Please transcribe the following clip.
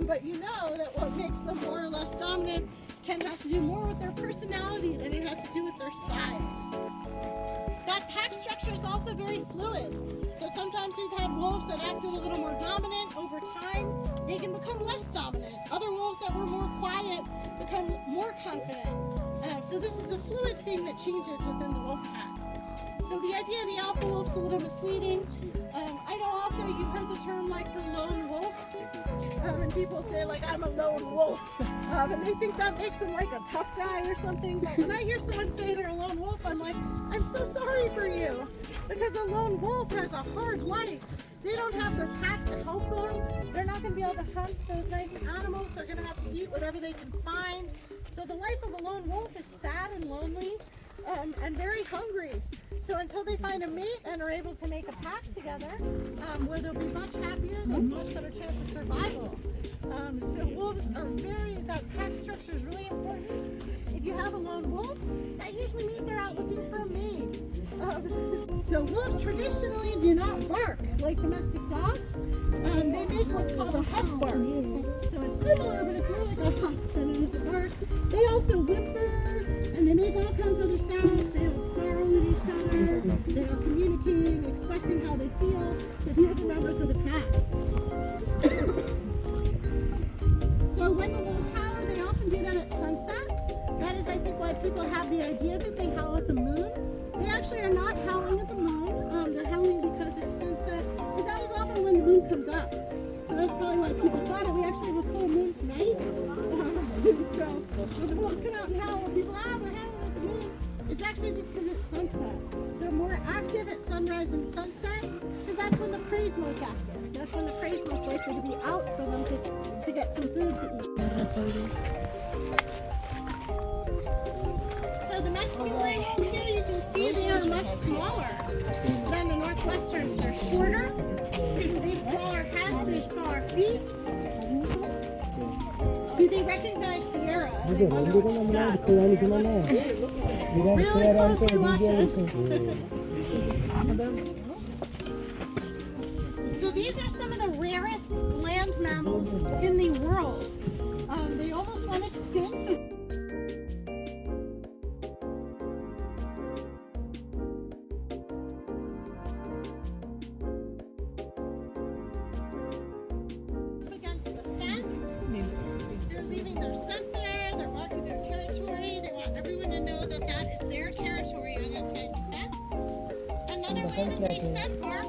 But you know that what makes them more or less dominant can have to do more with their personality than it has to do with their size. That pack structure is also very fluid. So sometimes we've had wolves that acted a little more dominant. Over time, they can become less dominant. Other wolves that were more quiet become more confident. So this is a fluid thing that changes within the wolf pack. So the idea of the alpha wolf's a little misleading. I know also you've heard the term like the lone wolf. And people say like, I'm a lone wolf. And they think that makes them like a tough guy or something. But when I hear someone say they're a lone wolf, I'm like, I'm so sorry for you. Because a lone wolf has a hard life. They don't have their pack to help them. They're not going to be able to hunt those nice animals. They're going to have to eat whatever they can find. So the life of a lone wolf is sad and lonely and very hungry. So until they find a mate and are able to make a pack together, where they'll be much happier, they'll have a much better chance of survival. So wolves are that pack structure is really important. If you have a lone wolf, that usually means they're out looking for a mate. So wolves traditionally do not bark like domestic dogs. They make what's called a huff bark. So it's similar, but it's more like a huff than it is a bark. They also whimper, and they make all kinds of other sounds. They will snarl with each other. They are communicating, expressing how they feel with the other members of the pack. So when the wolves howl, they often do that at sunset. That is, I think, why people have the idea that they howl at the moon. They actually are not howling at the moon. They're howling because it's sunset, but that is often when the moon comes up. So that's probably why people thought it. We actually have a full moon tonight. So when the wolves come out and howl, people, they're howling at the moon. It's actually just because it's sunset. They're more active at sunrise and sunset, because that's when the prey is most active. That's when the prey is most likely to be out for them to get some food to eat. So the Mexican gray wolves here, you can see they are much smaller than the Northwesterns. They're shorter, they have smaller heads, they have smaller feet. See, they recognize Sierra. They wonder what's that. Really closely watching. So these are some of the rarest land mammals in the world. They almost went extinct. Against the fence. They're leaving their scent there. They're marking their territory. They want everyone to know that that is their territory on that side of the fence. Another way that they scent mark